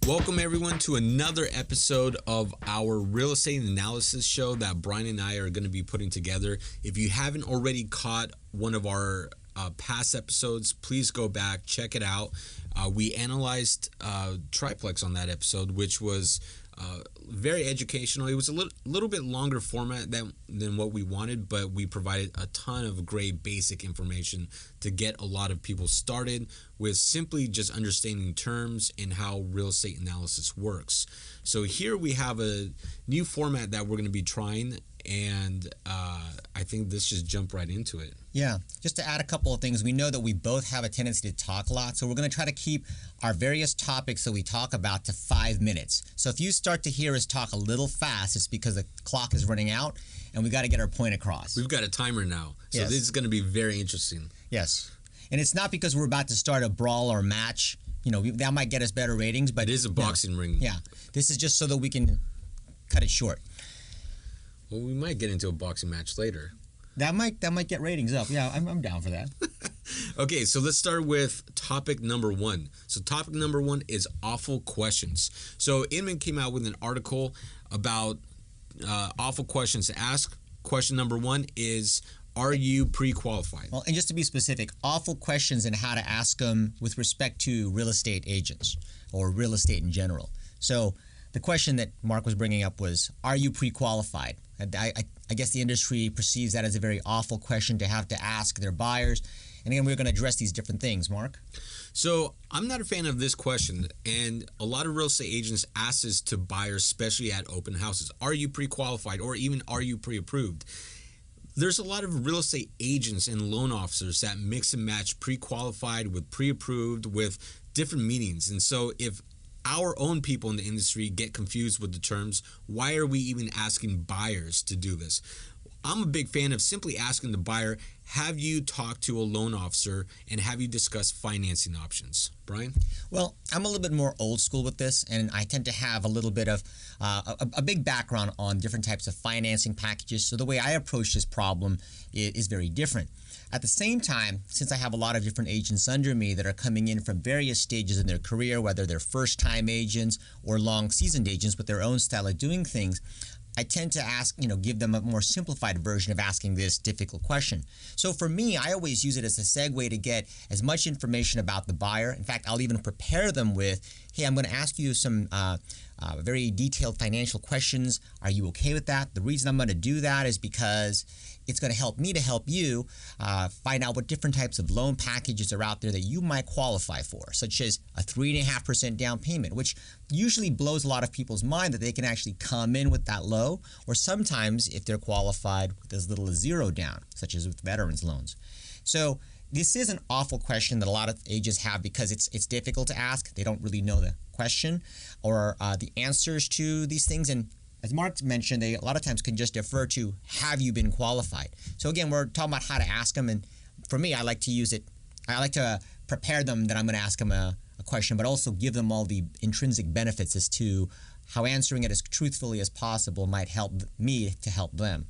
Welcome everyone to another episode of our real estate analysis show that Brian and I are going to be putting together. If you haven't already caught one of our past episodes, please go back, check it out. We analyzed triplex on that episode, which was very educational. It was a little bit longer format than what we wanted, but we provided a ton of great basic information to get a lot of people started with simply just understanding terms and how real estate analysis works. So here we have a new format that we're going to be trying, and I think let's just jump right into it. Yeah, just to add a couple of things, we know that we both have a tendency to talk a lot, so we're going to try to keep our various topics that we talk about to 5 minutes. So if you start to hear us talk a little fast, it's because the clock is running out and we got to get our point across. We've got a timer now, so Yes. This is going to be very interesting. Yes, and it's not because we're about to start a brawl or match. You know, that might get us better ratings, but It is a boxing ring. Yeah, this is just so that we can cut it short. Well, we might get into a boxing match later. That might get ratings up. Yeah, I'm down for that. Okay, so let's start with topic number one. So topic number one is awful questions. So Inman came out with an article about awful questions to ask. Question number one is, are you pre-qualified? Well, and just to be specific, awful questions and how to ask them with respect to real estate agents or real estate in general. So the question that Mark was bringing up was, are you pre-qualified? I guess the industry perceives that as a very awful question to have to ask their buyers. And again, we're going to address these different things, Mark. So I'm not a fan of this question, and a lot of real estate agents ask this to buyers, especially at open houses. Are you pre-qualified, or even are you pre-approved? There's a lot of real estate agents and loan officers that mix and match pre-qualified with pre-approved with different meanings. And so if our own people in the industry get confused with the terms, why are we even asking buyers to do this? I'm a big fan of simply asking the buyer, have you talked to a loan officer and have you discussed financing options? Brian? Well, I'm a little bit more old school with this, and I tend to have a little bit of a big background on different types of financing packages. So the way I approach this problem is very different. At the same time, since I have a lot of different agents under me that are coming in from various stages in their career, whether they're first-time agents or long-seasoned agents with their own style of doing things, I tend to ask, give them a more simplified version of asking this difficult question. So for me, I always use it as a segue to get as much information about the buyer. In fact, I'll even prepare them with, hey, I'm going to ask you some very detailed financial questions. Are you okay with that? The reason I'm going to do that is because it's going to help me to help you find out what different types of loan packages are out there that you might qualify for, such as a 3.5% down payment, which usually blows a lot of people's mind that they can actually come in with that low, or sometimes if they're qualified with as little as 0 down, such as with veterans loans. So this is an awful question that a lot of agents have because it's difficult to ask. They don't really know the question or the answers to these things. And as Mark mentioned, they a lot of times can just defer to, have you been qualified? So again, we're talking about how to ask them. And for me, I like to use it. I like to prepare them that I'm going to ask them a question, but also give them all the intrinsic benefits as to how answering it as truthfully as possible might help me to help them.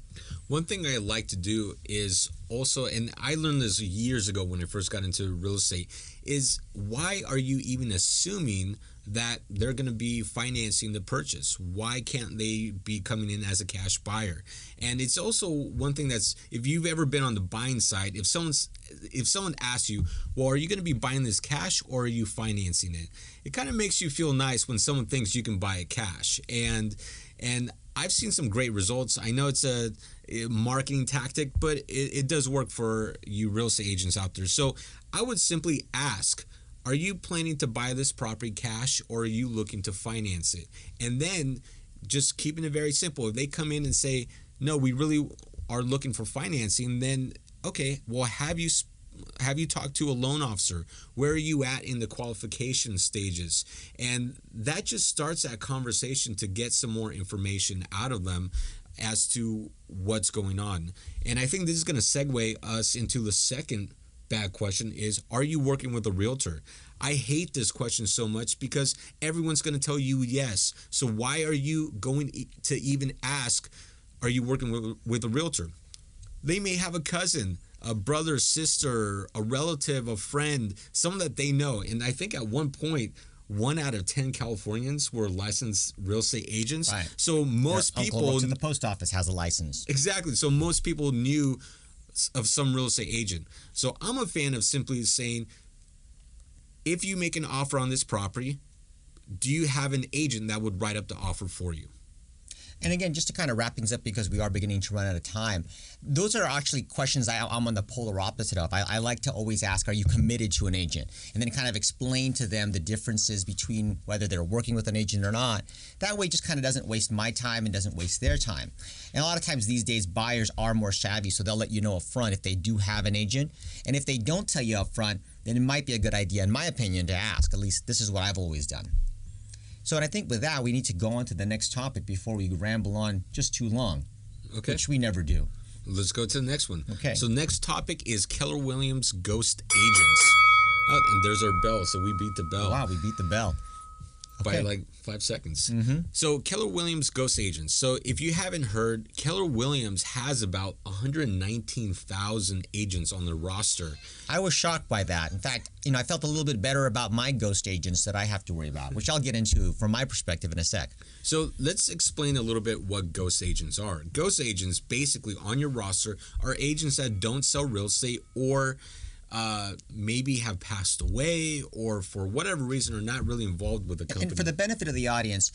One thing I like to do is also, and I learned this years ago when I first got into real estate, is why are you even assuming that they're going to be financing the purchase? Why can't they be coming in as a cash buyer? And it's also one thing that's, if you've ever been on the buying side, if someone asks you, well, are you going to be buying this cash or are you financing it? It kind of makes you feel nice when someone thinks you can buy it cash. And I've seen some great results. I know it's a marketing tactic, but it does work for you real estate agents out there. So I would simply ask, are you planning to buy this property cash or are you looking to finance it? And then just keeping it very simple. If they come in and say, no, we really are looking for financing, then okay, well, have you talked to a loan officer? Where are you at in the qualification stages? And that just starts that conversation to get some more information out of them as to what's going on. And I think this is going to segue us into the second bad question is, are you working with a realtor? I hate this question so much because everyone's going to tell you yes. So why are you going to even ask, are you working with a realtor? They may have a cousin, a brother, sister, a relative, a friend, someone that they know. And I think at one point, 1 out of 10 Californians were licensed real estate agents. Right. So most Their people uncle works at the post office, has a license. Exactly. So most people knew of some real estate agent. So I'm a fan of simply saying, if you make an offer on this property, do you have an agent that would write up the offer for you? And again, just to kind of wrap things up, because we are beginning to run out of time, those are actually questions I'm on the polar opposite of. I like to always ask, are you committed to an agent? And then kind of explain to them the differences between whether they're working with an agent or not. That way, it just kind of doesn't waste my time and doesn't waste their time. And a lot of times these days, buyers are more savvy, so they'll let you know up front if they do have an agent. And if they don't tell you up front, then it might be a good idea, in my opinion, to ask. At least this is what I've always done. So, and I think with that, we need to go on to the next topic before we ramble on just too long, which we never do. Let's go to the next one. Okay. So next topic is Keller Williams ghost agents. Oh, and there's our bell, so we beat the bell. Wow, we beat the bell. By like 5 seconds. Mm-hmm. So Keller Williams ghost agents. So if you haven't heard, Keller Williams has about 119,000 agents on their roster. I was shocked by that. In fact, I felt a little bit better about my ghost agents that I have to worry about, which I'll get into from my perspective in a sec. So let's explain a little bit what ghost agents are. Ghost agents, basically on your roster, are agents that don't sell real estate or maybe have passed away, or for whatever reason are not really involved with the company. And for the benefit of the audience,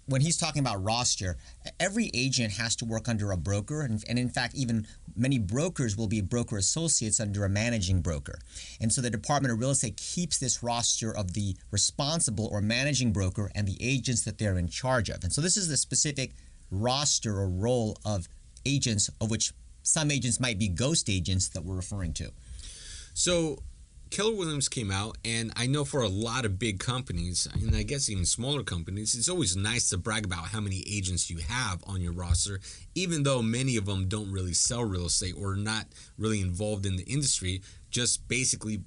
when he's talking about roster, every agent has to work under a broker, and in fact, even many brokers will be broker associates under a managing broker. And so the Department of Real Estate keeps this roster of the responsible or managing broker and the agents that they're in charge of. And so this is the specific roster or role of agents, of which some agents might be ghost agents that we're referring to. So Keller Williams came out, and I know for a lot of big companies, and I guess even smaller companies, it's always nice to brag about how many agents you have on your roster, even though many of them don't really sell real estate or not really involved in the industry. Just basically,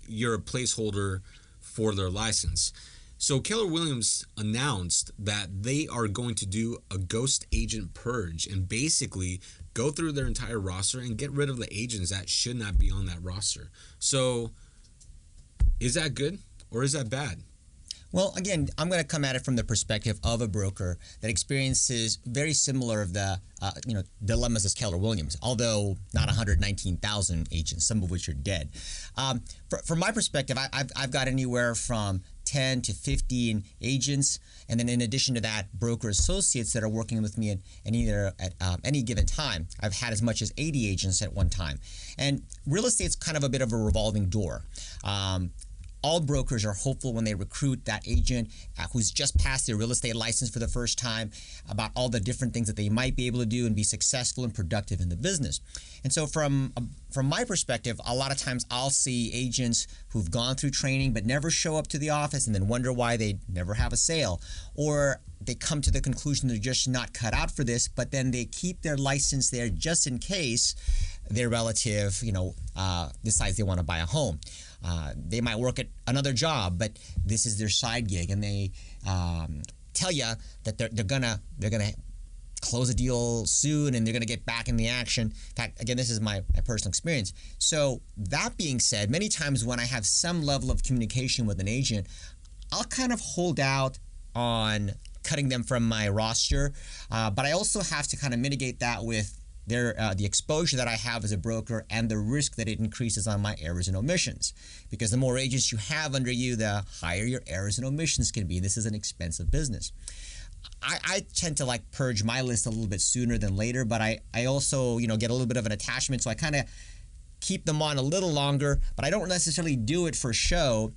you're a placeholder for their license. So Keller Williams announced that they are going to do a ghost agent purge and basically go through their entire roster and get rid of the agents that should not be on that roster. So is that good or is that bad? Well, again, I'm going to come at it from the perspective of a broker that experiences very similar of the dilemmas as Keller Williams, although not 119,000 agents, some of which are dead. From my perspective, I've got anywhere from 10 to 15 agents, and then in addition to that, broker associates that are working with me at any given time. I've had as much as 80 agents at one time. And real estate's kind of a bit of a revolving door. All brokers are hopeful when they recruit that agent who's just passed their real estate license for the first time about all the different things that they might be able to do and be successful and productive in the business. And so from my perspective, a lot of times I'll see agents who've gone through training but never show up to the office and then wonder why they never have a sale, or they come to the conclusion they're just not cut out for this, but then they keep their license there just in case their relative, decides they want to buy a home. They might work at another job, but this is their side gig, and they tell you that they're gonna close a deal soon and they're gonna get back in the action. In fact, again, this is my personal experience. So that being said, many times when I have some level of communication with an agent, I'll kind of hold out on cutting them from my roster, but I also have to kind of mitigate that with the exposure that I have as a broker and the risk that it increases on my errors and omissions. Because the more agents you have under you, the higher your errors and omissions can be. This is an expensive business. I tend to purge my list a little bit sooner than later, but I also get a little bit of an attachment, so I kind of keep them on a little longer, but I don't necessarily do it for show.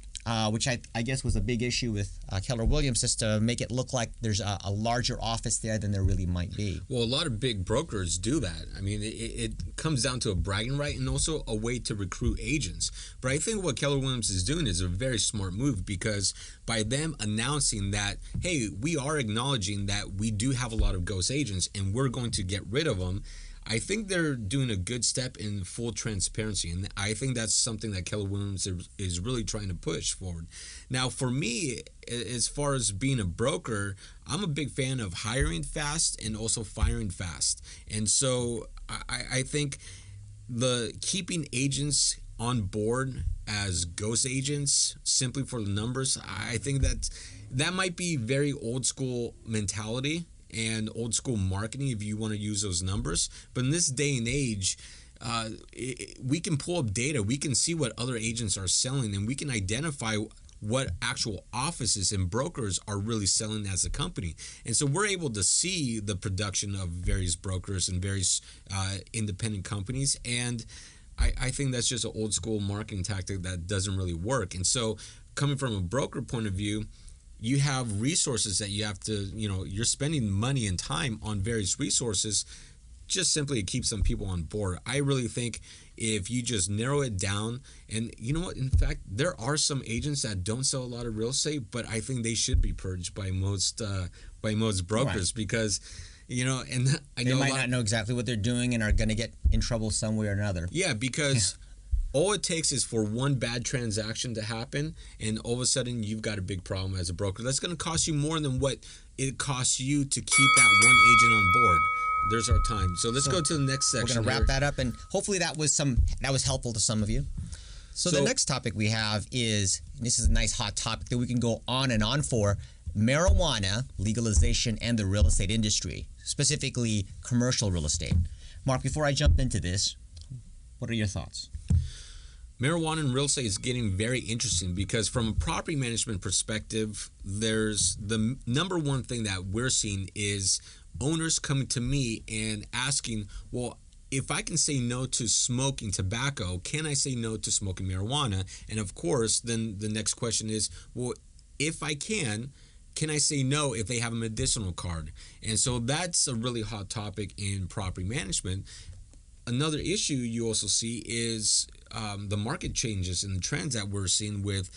Which I guess was a big issue with Keller Williams, just to make it look like there's a larger office there than there really might be. Well, a lot of big brokers do that. I mean, it comes down to a bragging right and also a way to recruit agents. But I think what Keller Williams is doing is a very smart move, because by them announcing that, hey, we are acknowledging that we do have a lot of ghost agents and we're going to get rid of them, I think they're doing a good step in full transparency, and I think that's something that Keller Williams is really trying to push forward. Now, for me, as far as being a broker, I'm a big fan of hiring fast and also firing fast. And so I think the keeping agents on board as ghost agents simply for the numbers, I think that might be very old school mentality and old school marketing if you want to use those numbers. But in this day and age, we can pull up data, we can see what other agents are selling, and we can identify what actual offices and brokers are really selling as a company. And so we're able to see the production of various brokers and various independent companies. And I think that's just an old school marketing tactic that doesn't really work. And so coming from a broker point of view, you have resources that you have to, you're spending money and time on various resources just simply to keep some people on board. I really think if you just narrow it down, and you know what, in fact, there are some agents that don't sell a lot of real estate, but I think they should be purged by most brokers, because and I know they might not know exactly what they're doing and are going to get in trouble some way or another. Yeah, because all it takes is for one bad transaction to happen, and all of a sudden you've got a big problem as a broker. That's going to cost you more than what it costs you to keep that one agent on board. There's our time. So let's go to the next section. We're going to wrap that up, and hopefully that was helpful to some of you. So the next topic we have is, and this is a nice hot topic that we can go on and on for, marijuana legalization and the real estate industry, specifically commercial real estate. Mark, before I jump into this, what are your thoughts? Marijuana and real estate is getting very interesting because from a property management perspective, there's the number one thing that we're seeing is owners coming to me and asking, well, if I can say no to smoking tobacco, can I say no to smoking marijuana? And of course, then the next question is, well, if I can I say no if they have a medicinal card? And so that's a really hot topic in property management. Another issue you also see is the market changes and the trends that we're seeing with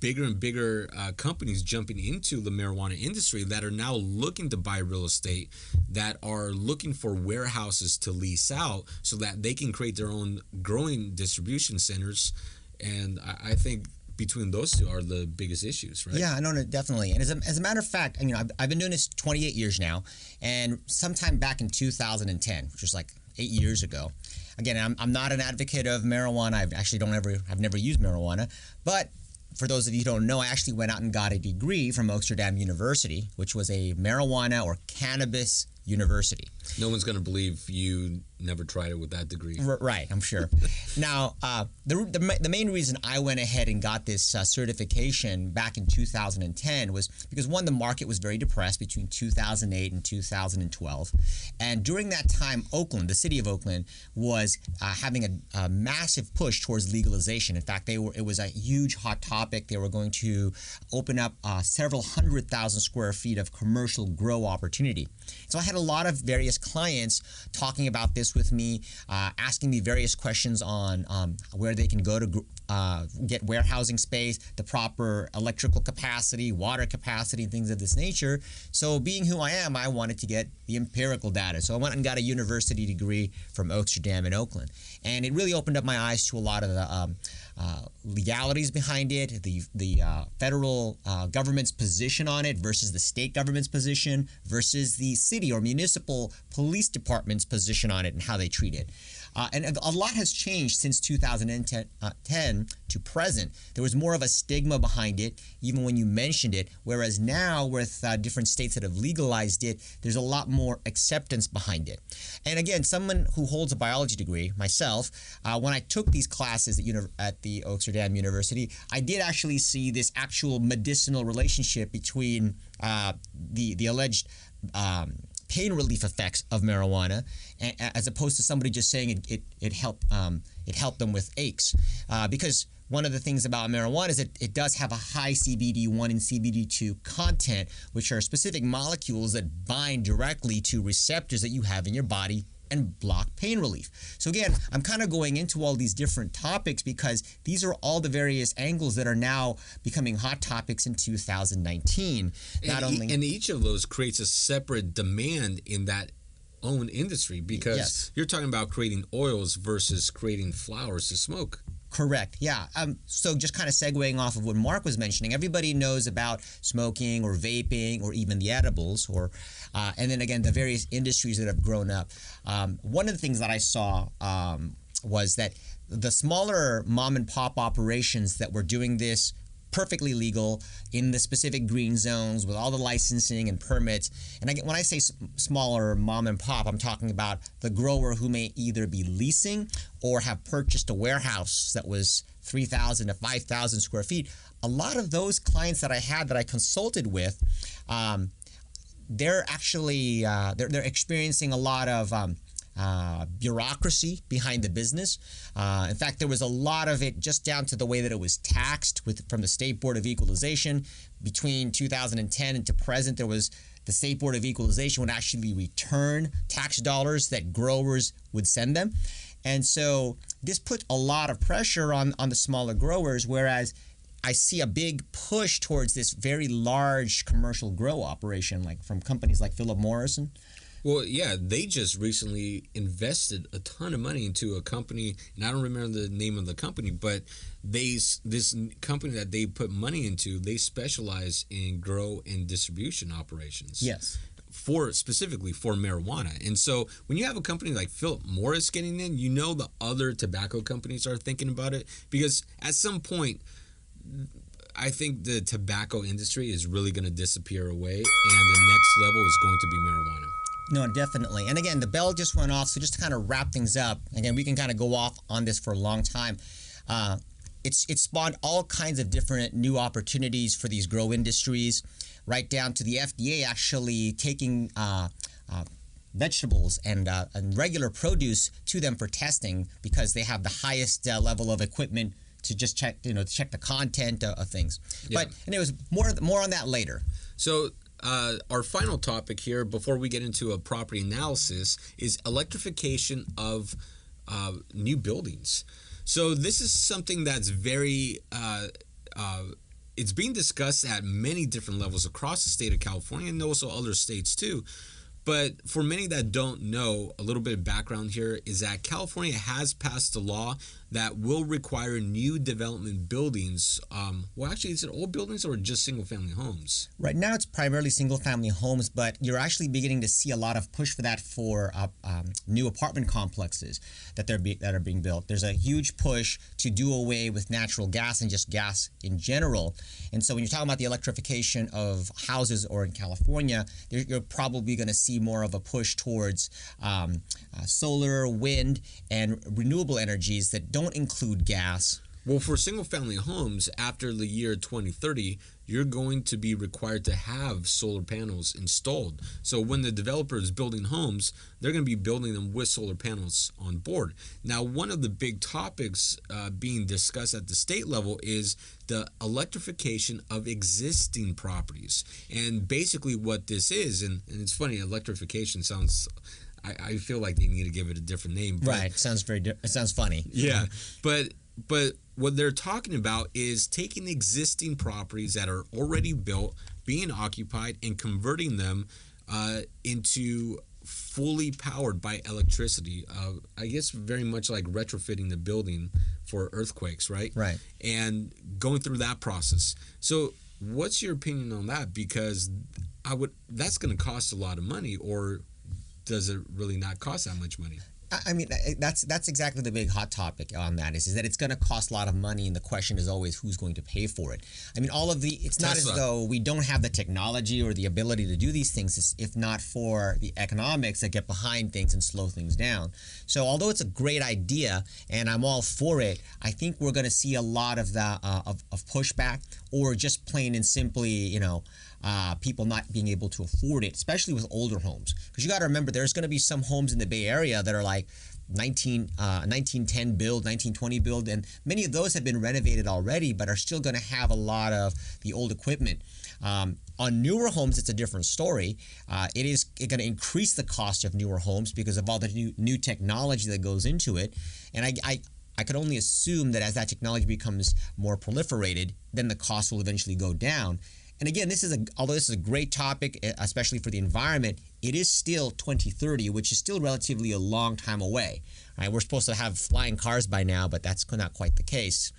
bigger and bigger companies jumping into the marijuana industry that are now looking to buy real estate, that are looking for warehouses to lease out so that they can create their own growing distribution centers. And I think between those two are the biggest issues, right? Yeah, no, definitely. And as a matter of fact, I've been doing this 28 years now, and sometime back in 2010, which was like 8 years ago. Again, I'm not an advocate of marijuana. I've never used marijuana, but for those of you who don't know, I actually went out and got a degree from Amsterdam University, which was a marijuana or cannabis university. No one's going to believe you never tried it with that degree. Right, I'm sure. Now, the main reason I went ahead and got this certification back in 2010 was because, one, the market was very depressed between 2008 and 2012. And during that time, Oakland, the city of Oakland, was having a massive push towards legalization. In fact, it was a huge hot topic. They were going to open up several 100,000 square feet of commercial grow opportunity. So I had a lot of various clients talking about this with me, asking me various questions on where they can go to get warehousing space, the proper electrical capacity, water capacity, and things of this nature. So being who I am, I wanted to get the empirical data. So I went and got a university degree from Amsterdam in Oakland. And it really opened up my eyes to a lot of the legalities behind it, the federal government's position on it versus the state government's position versus the city or municipal police department's position on it and how they treat it. And a lot has changed since 2010 to present. There was more of a stigma behind it, even when you mentioned it, whereas now with different states that have legalized it, there's a lot more acceptance behind it. And again, someone who holds a biology degree, myself, when I took these classes at the Amsterdam University, I did actually see this actual medicinal relationship between the alleged pain relief effects of marijuana, as opposed to somebody just saying it helped them with aches. Because one of the things about marijuana is it does have a high CBD1 and CBD2 content, which are specific molecules that bind directly to receptors that you have in your body and block pain relief. So again, I'm kind of going into all these different topics because these are all the various angles that are now becoming hot topics in 2019. And each of those creates a separate demand in that own industry, because you're talking about creating oils versus creating flowers to smoke. Correct. Yeah. So just kind of segueing off of what Mark was mentioning, everybody knows about smoking or vaping or even the edibles, and then again the various industries that have grown up. One of the things that I saw was that the smaller mom and pop operations that were doing this perfectly legal in the specific green zones with all the licensing and permits. And when I say smaller mom and pop, I'm talking about the grower who may either be leasing or have purchased a warehouse that was 3,000 to 5,000 square feet. A lot of those clients that I had that I consulted with, they're actually they're experiencing a lot of bureaucracy behind the business. In fact, there was a lot of it just down to the way that it was taxed from the State Board of Equalization. Between 2010 and to present, there was the State Board of Equalization would actually return tax dollars that growers would send them. And so this put a lot of pressure on the smaller growers, whereas I see a big push towards this very large commercial grow operation, like from companies like Philip Morris. Well, yeah, they just recently invested a ton of money into a company, and I don't remember the name of the company, but this company that they put money into, they specialize in grow and distribution operations. Yes. Specifically for marijuana. And so when you have a company like Philip Morris getting in, you know the other tobacco companies are thinking about it, because at some point, I think the tobacco industry is really going to disappear away, and the next level is going to be marijuana. No, definitely. And again, the bell just went off, so just to kind of wrap things up, again, we can kind of go off on this for a long time. It's spawned all kinds of different new opportunities for these grow industries, right down to the FDA actually taking vegetables and regular produce to them for testing, because they have the highest level of equipment to just check the content of things. Yeah. But anyways, more on that later. So our final topic here, before we get into a property analysis, is electrification of new buildings. So this is something that's very it's being discussed at many different levels across the state of California, and also other states too. But for many that don't know, a little bit of background here is that California has passed a law that will require new development buildings. Well, actually, is it old buildings or just single-family homes? Right now, it's primarily single-family homes, but you're actually beginning to see a lot of push for that for new apartment complexes that are being built. There's a huge push to do away with natural gas and just gas in general. And so when you're talking about the electrification of houses, or in California, you're probably going to see more of a push towards solar, wind, and renewable energies that don't include gas. Well, for single-family homes, after the year 2030, you're going to be required to have solar panels installed. So when the developer is building homes, they're going to be building them with solar panels on board. Now, one of the big topics being discussed at the state level is the electrification of existing properties. And basically what this is, and it's funny, electrification sounds... I feel like they need to give it a different name. But, right. It sounds funny. Yeah. But what they're talking about is taking existing properties that are already built, being occupied, and converting them into fully powered by electricity. I guess very much like retrofitting the building for earthquakes, right? Right. And going through that process. So what's your opinion on that? Because that's going to cost a lot of money, or does it really not cost that much money? I mean, that's exactly the big hot topic on that is that it's going to cost a lot of money, and the question is always who's going to pay for it. I mean, it's not as though we don't have the technology or the ability to do these things, if not for the economics that get behind things and slow things down. So although it's a great idea and I'm all for it, I think we're going to see a lot of the of pushback, or just plain and simply, people not being able to afford it, especially with older homes. Because you got to remember, there's going to be some homes in the Bay Area that are like 1910 build, 1920 build, and many of those have been renovated already, but are still going to have a lot of the old equipment. On newer homes, it's a different story. It is going to increase the cost of newer homes because of all the new technology that goes into it. And I could only assume that as that technology becomes more proliferated, then the cost will eventually go down. And again, although this is a great topic, especially for the environment, it is still 2030, which is still relatively a long time away. Right? We're supposed to have flying cars by now, but that's not quite the case.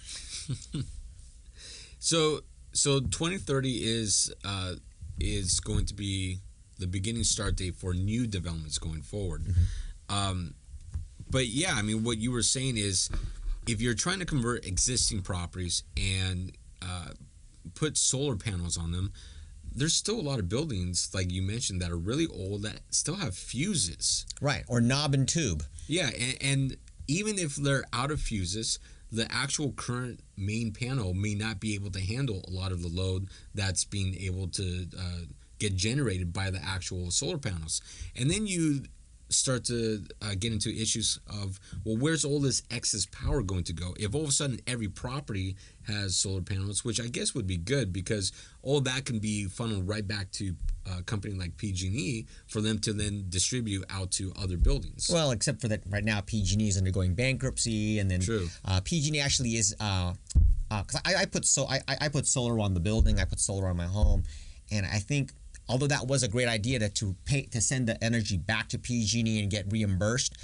So 2030 is going to be the beginning start date for new developments going forward. Mm-hmm. But yeah, I mean, what you were saying is, if you're trying to convert existing properties and put solar panels on them, there's still a lot of buildings, like you mentioned, that are really old that still have fuses. Right, or knob and tube. Yeah, and even if they're out of fuses, the actual current main panel may not be able to handle a lot of the load that's being able to get generated by the actual solar panels. And then you start to get into issues of, well, where's all this excess power going to go? If all of a sudden every property has solar panels, which I guess would be good, because all that can be funneled right back to a company like PG&E for them to then distribute out to other buildings. Well, except for that right now PG&E is undergoing bankruptcy, and then PG&E actually is because I put solar on the building, I put solar on my home, and I think, although that was a great idea to send the energy back to PG&E and get reimbursed,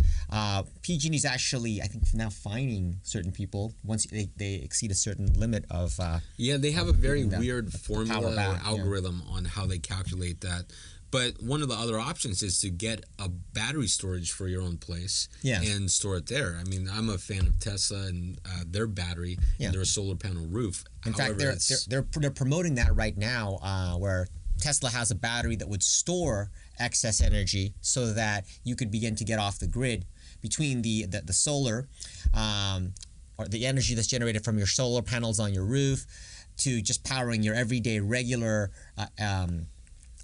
PG&E is actually, I think, now fining certain people once they exceed a certain limit of. Yeah, they have a very weird formula or algorithm on how they calculate that. But one of the other options is to get a battery storage for your own place and store it there. I mean, I'm a fan of Tesla and their battery and their solar panel roof. In fact, they're promoting that right now, where Tesla has a battery that would store excess energy so that you could begin to get off the grid between the solar or the energy that's generated from your solar panels on your roof to just powering your everyday regular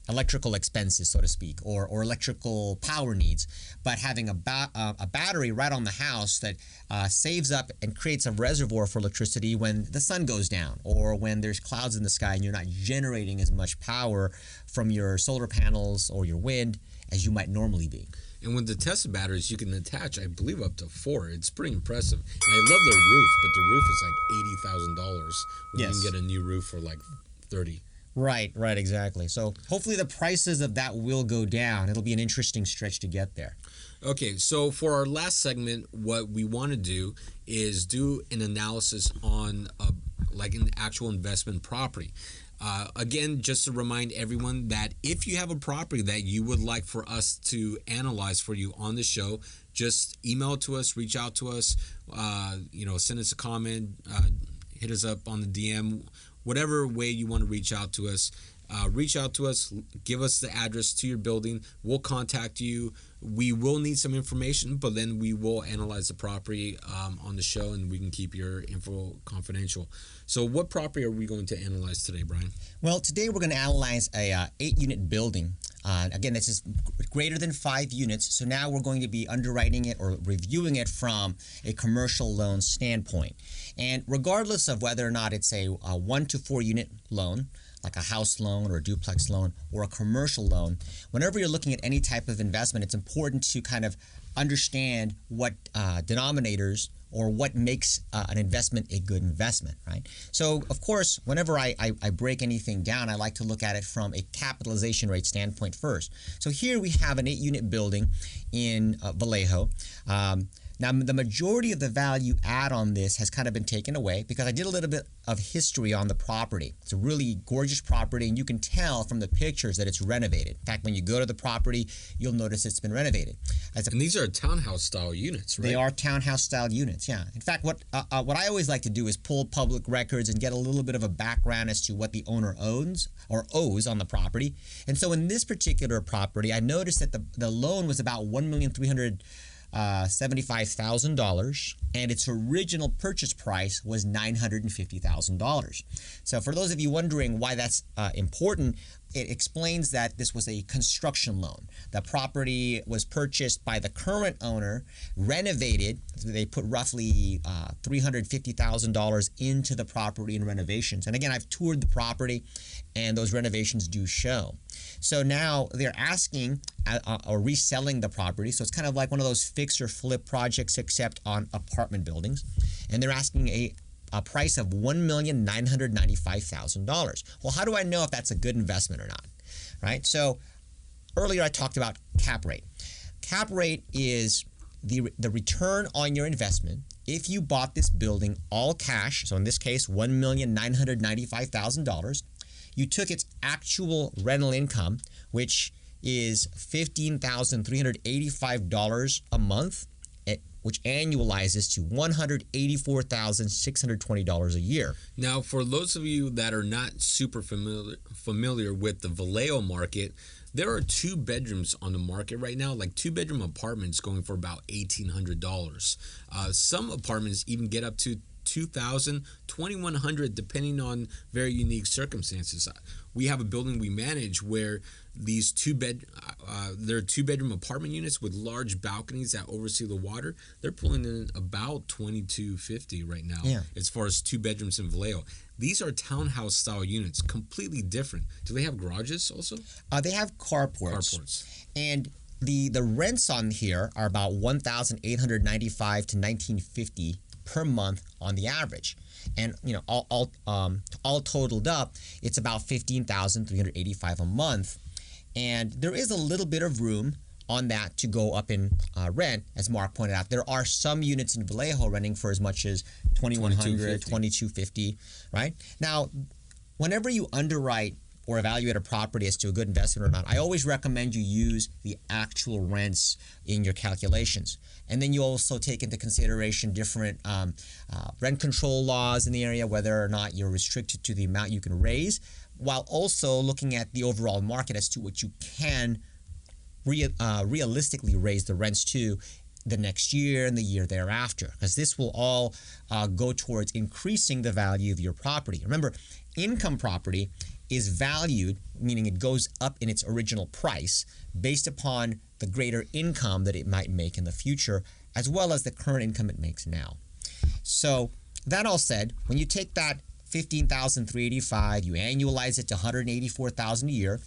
electrical expenses, so to speak, or electrical power needs, but having a battery right on the house that saves up and creates a reservoir for electricity when the sun goes down or when there's clouds in the sky and you're not generating as much power from your solar panels or your wind as you might normally be. And with the Tesla batteries, you can attach, I believe, up to 4. It's pretty impressive. And I love their roof, but the roof is like $80,000. You can get a new roof for like $30,000. Right, exactly. So hopefully the prices of that will go down. It'll be an interesting stretch to get there. Okay, so for our last segment, what we want to do is do an analysis on like an actual investment property. Again, just to remind everyone that if you have a property that you would like for us to analyze for you on the show, just email it to us, reach out to us, send us a comment, hit us up on the DM. Whatever way you want to reach out to us, give us the address to your building. We'll contact you. We will need some information, but then we will analyze the property on the show, and we can keep your info confidential. So what property are we going to analyze today, Brian? Well, today we're going to analyze a 8-unit building. Again, this is greater than 5 units, so now we're going to be underwriting it or reviewing it from a commercial loan standpoint. And regardless of whether or not it's a 1 to 4 unit loan, like a house loan or a duplex loan or a commercial loan, whenever you're looking at any type of investment, it's important to kind of understand what denominators or what makes an investment a good investment, right? So, of course, whenever I break anything down, I like to look at it from a capitalization rate standpoint first. So here we have an 8-unit building in Vallejo. Now, the majority of the value add on this has kind of been taken away because I did a little bit of history on the property. It's a really gorgeous property, and you can tell from the pictures that it's renovated. In fact, when you go to the property, you'll notice it's been renovated. And these are townhouse-style units, right? They are townhouse-style units, yeah. In fact, what I always like to do is pull public records and get a little bit of a background as to what the owner owns or owes on the property. And so in this particular property, I noticed that the loan was about $1,375,000, and its original purchase price was $950,000. So for those of you wondering why that's important, it explains that this was a construction loan. The property was purchased by the current owner, renovated. They put roughly $350,000 into the property in renovations. And again, I've toured the property, and those renovations do show. So now they're asking or reselling the property. So it's kind of like one of those fix or flip projects, except on apartment buildings. And they're asking a price of $1,995,000. Well, how do I know if that's a good investment or not? Right? So earlier I talked about cap rate. Cap rate is the return on your investment if you bought this building all cash. So in this case, $1,995,000. You took its actual rental income, which is $15,385 a month, which annualizes to $184,620 a year. Now, for those of you that are not super familiar with the Vallejo market, there are 2 bedrooms on the market right now, like 2-bedroom apartments going for about $1,800. Some apartments even get up to $2,000, $2,100, depending on very unique circumstances. We have a building we manage where these there are 2-bedroom apartment units with large balconies that oversee the water. They're pulling in about $2,250 right now, as far as 2 bedrooms in Vallejo. These are townhouse style units, completely different. Do they have garages also? They have carports. And the rents on here are about $1,895 to $1,950 per month on the average. And all totaled up, it's about $15,385 a month. And there is a little bit of room on that to go up in rent, as Mark pointed out. There are some units in Vallejo renting for as much as $2,100, $2,250, right? Now, whenever you underwrite or evaluate a property as to a good investment or not, I always recommend you use the actual rents in your calculations. And then you also take into consideration different rent control laws in the area, whether or not you're restricted to the amount you can raise, while also looking at the overall market as to what you can realistically raise the rents to the next year and the year thereafter, because this will all go towards increasing the value of your property. Remember, income property is valued, meaning it goes up in its original price based upon the greater income that it might make in the future, as well as the current income it makes now. So that all said, when you take that $15,385, you annualize it to $184,000 a year,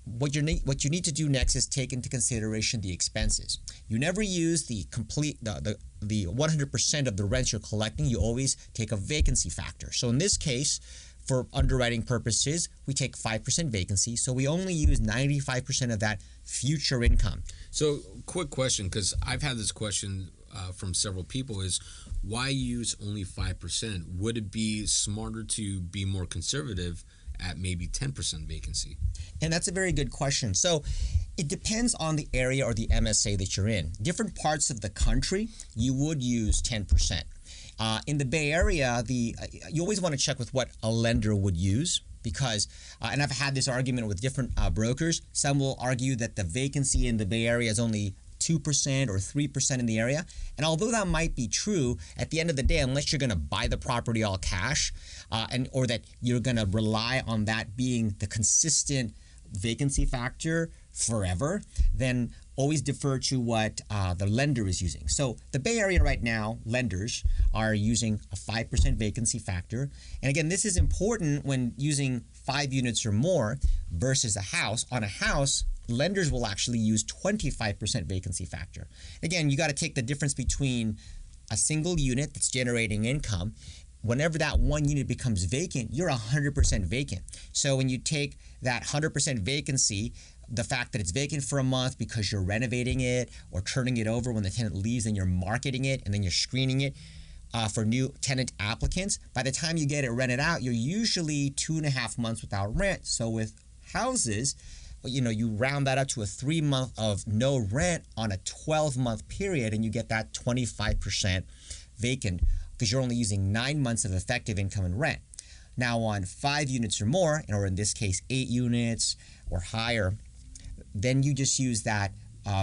what you need to do next is take into consideration the expenses. You never use the 100% of the rents you're collecting. You always take a vacancy factor. So in this case, for underwriting purposes, we take 5% vacancy, so we only use 95% of that future income. So, quick question, because I've had this question from several people, is why use only 5%? Would it be smarter to be more conservative at maybe 10% vacancy? And that's a very good question. So it depends on the area or the MSA that you're in. Different parts of the country, you would use 10%. In the Bay Area, you always want to check with what a lender would use, because, and I've had this argument with different brokers. Some will argue that the vacancy in the Bay Area is only 2% or 3% in the area. And although that might be true, at the end of the day, unless you're going to buy the property all cash, or that you're going to rely on that being the consistent vacancy factor forever, then always defer to what the lender is using. So the Bay Area right now, lenders are using a 5% vacancy factor. And again, this is important when using 5 units or more versus a house. On a house, lenders will actually use 25% vacancy factor. Again, you got to take the difference between a single unit that's generating income. Whenever that one unit becomes vacant, you're 100% vacant. So when you take that 100% vacancy, the fact that it's vacant for a month because you're renovating it or turning it over when the tenant leaves, and you're marketing it and then you're screening it for new tenant applicants, by the time you get it rented out, you're usually 2.5 months without rent. So with houses, you round that up to a 3-month of no rent on a 12-month period, and you get that 25% vacant because you're only using 9 months of effective income and rent. Now on 5 units or more, or in this case 8 units or higher, then you just use that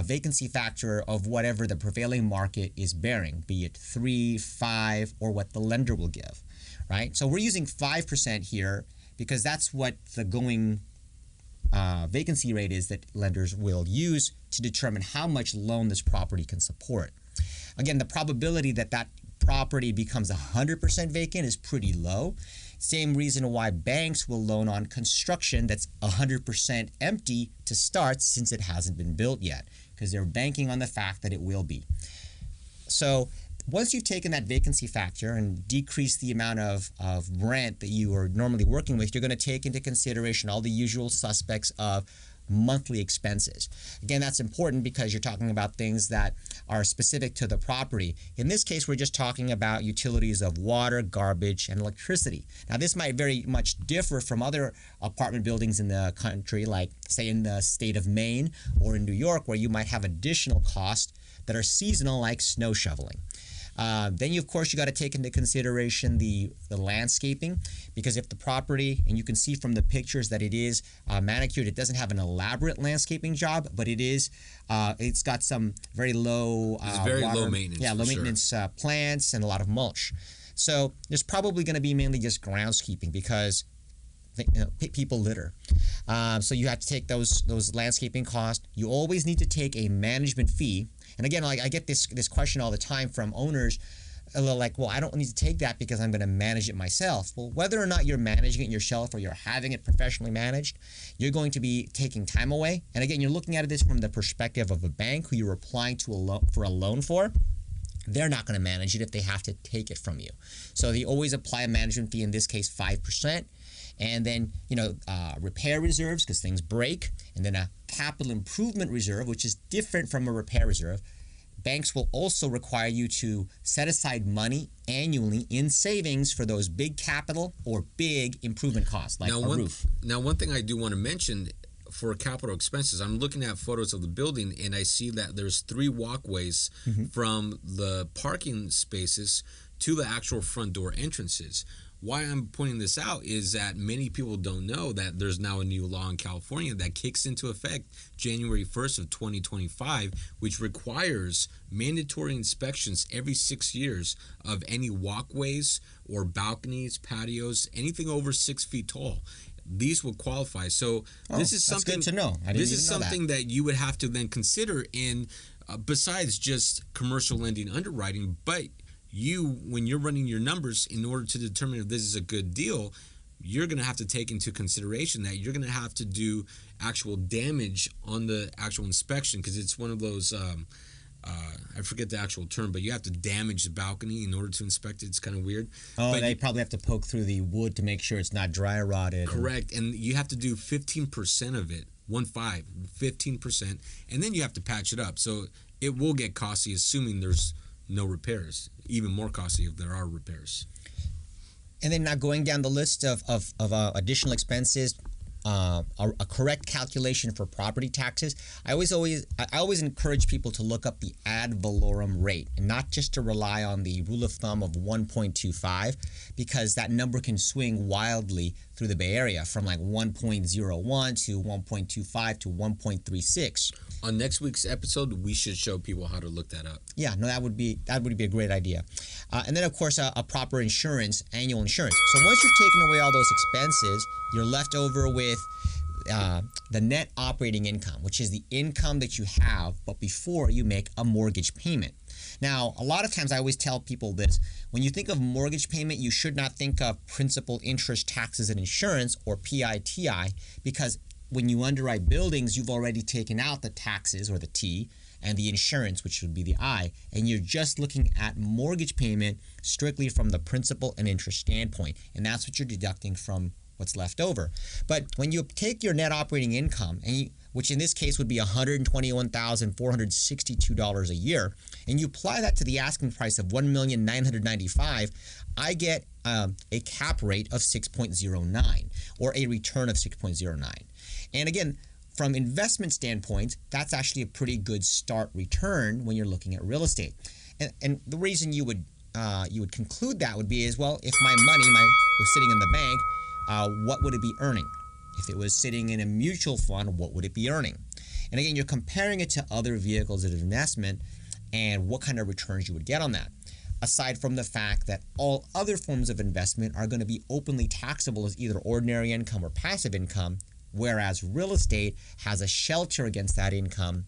vacancy factor of whatever the prevailing market is bearing, be it 3, 5, or what the lender will give, right? So we're using 5% here because that's what the going vacancy rate is that lenders will use to determine how much loan this property can support. Again, the probability that that property becomes 100% vacant is pretty low. Same reason why banks will loan on construction that's 100% empty to start, since it hasn't been built yet, because they're banking on the fact that it will be. So once you've taken that vacancy factor and decreased the amount of rent that you are normally working with, you're going to take into consideration all the usual suspects of monthly expenses. Again, that's important because you're talking about things that are specific to the property. In this case, we're just talking about utilities of water, garbage, and electricity. Now, this might very much differ from other apartment buildings in the country, like say in the state of Maine or in New York, where you might have additional cost that are seasonal, like snow shoveling. Then you, of course, you got to take into consideration the landscaping, because if the property, and you can see from the pictures that it is manicured, it doesn't have an elaborate landscaping job, but it's got some very low it's very low maintenance. Yeah, low maintenance plants and a lot of mulch. So there's probably going to be mainly just groundskeeping, because people litter. So you have to take those landscaping costs. You always need to take a management fee. And again, like, I get this question all the time from owners, a little like, well, I don't need to take that because I'm going to manage it myself. Well, whether or not you're managing it yourself or you're having it professionally managed, you're going to be taking time away. And again, you're looking at this from the perspective of a bank who you're applying to for a loan for. They're not going to manage it if they have to take it from you. So they always apply a management fee, in this case 5%. And then, repair reserves, because things break, and then a capital improvement reserve, which is different from a repair reserve. Banks will also require you to set aside money annually in savings for those big capital or big improvement costs, like a roof. Now, one thing I do want to mention for capital expenses, I'm looking at photos of the building, and I see that there's 3 walkways from the parking spaces to the actual front door entrances. Why I'm pointing this out is that many people don't know that there's now a new law in California that kicks into effect January 1st of 2025, which requires mandatory inspections every 6 years of any walkways or balconies, patios, anything over 6 feet tall. These will qualify. So this is something that's good to know. This is something that you would have to then consider in besides just commercial lending underwriting, but when you're running your numbers in order to determine if this is a good deal, you're going to have to take into consideration that you're going to have to do actual damage on the actual inspection, because it's one of those, I forget the actual term, but you have to damage the balcony in order to inspect it. It's kind of weird. Oh, but they probably have to poke through the wood to make sure it's not dry rotted. Correct. And you have to do 15% of it, 15%, and then you have to patch it up. So it will get costly, assuming there's no repairs. Even more costly if there are repairs. And then now going down the list of additional expenses, a correct calculation for property taxes. I always encourage people to look up the ad valorem rate, and not just to rely on the rule of thumb of 1.25, because that number can swing wildly through the Bay Area from like 1.01 to 1.25 to 1.36. On next week's episode, we should show people how to look that up. Yeah, no, that would be a great idea. And then, of course, a proper insurance, annual insurance. So once you've taken away all those expenses, you're left over with the net operating income, which is the income that you have, but before you make a mortgage payment. Now, a lot of times I always tell people this. When you think of mortgage payment, you should not think of principal, interest, taxes, and insurance, or PITI, because when you underwrite buildings, you've already taken out the taxes, or the T, and the insurance, which would be the I, and you're just looking at mortgage payment strictly from the principal and interest standpoint, and that's what you're deducting from what's left over. But when you take your net operating income, which in this case would be $121,462 a year, and you apply that to the asking price of $1,995,000, I get a cap rate of 6.09, or a return of 6.09. And again, from investment standpoint, that's actually a pretty good start return when you're looking at real estate. And the reason you would conclude that would be is, well, if my money was sitting in the bank, what would it be earning? If it was sitting in a mutual fund, what would it be earning? And again, you're comparing it to other vehicles of investment and what kind of returns you would get on that. Aside from the fact that all other forms of investment are going to be openly taxable as either ordinary income or passive income, whereas real estate has a shelter against that income,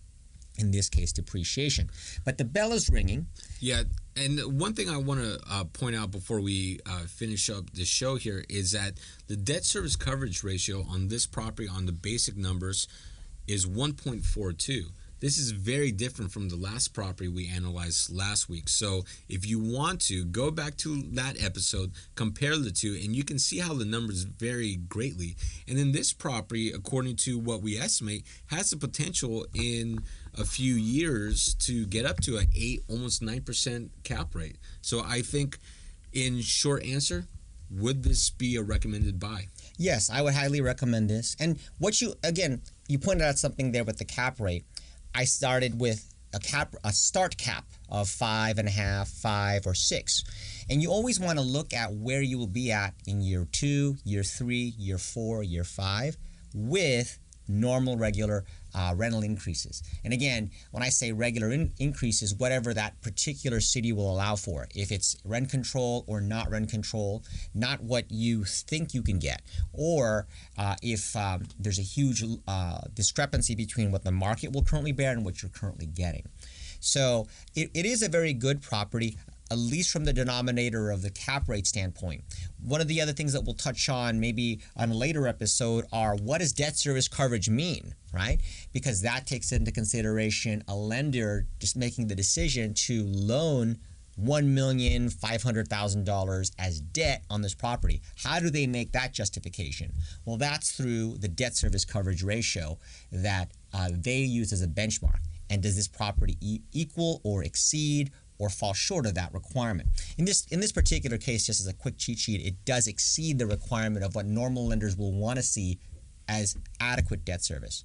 in this case depreciation. But the bell is ringing. Yeah, and one thing I want to point out before we finish up the show here is that the debt service coverage ratio on this property on the basic numbers is 1.42. This is very different from the last property we analyzed last week. So if you want to, go back to that episode, compare the two, and you can see how the numbers vary greatly. And then this property, according to what we estimate, has the potential in a few years to get up to an 8, almost 9% cap rate. So I think, in short answer, would this be a recommended buy? Yes, I would highly recommend this. And you pointed out something there with the cap rate. I started with a start cap of 5.5, 5, or 6. And you always want to look at where you will be at in year 2, year 3, year 4, year 5 with normal, regular rental increases. And again, when I say regular increases, whatever that particular city will allow for. If it's rent control or not rent control, not what you think you can get, or if there's a huge discrepancy between what the market will currently bear and what you're currently getting. So it is a very good property, at least from the denominator of the cap rate standpoint. One of the other things that we'll touch on maybe on a later episode are, what does debt service coverage mean, right? Because that takes into consideration a lender just making the decision to loan $1,500,000 as debt on this property. How do they make that justification? Well, that's through the debt service coverage ratio that they use as a benchmark. And does this property equal or exceed or fall short of that requirement? In this particular case, just as a quick cheat sheet, it does exceed the requirement of what normal lenders will want to see as adequate debt service.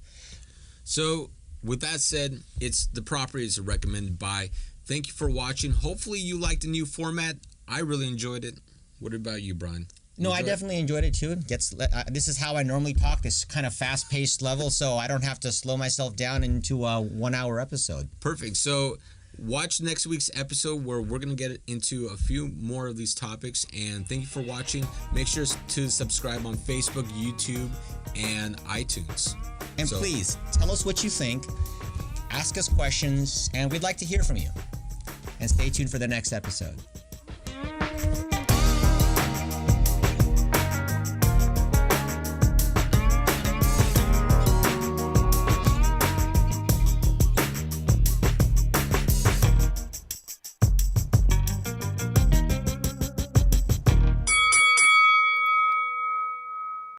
So with that said, it's the property is a recommended buy. Thank you for watching. Hopefully you liked the new format. I really enjoyed it. What about you, Brian? No, I definitely enjoyed it too. This is how I normally talk, this kind of fast-paced level, so I don't have to slow myself down into a 1-hour episode. Perfect. So watch next week's episode where we're going to get into a few more of these topics. And thank you for watching. Make sure to subscribe on Facebook, YouTube, and iTunes. And please, tell us what you think. Ask us questions, and we'd like to hear from you. And stay tuned for the next episode.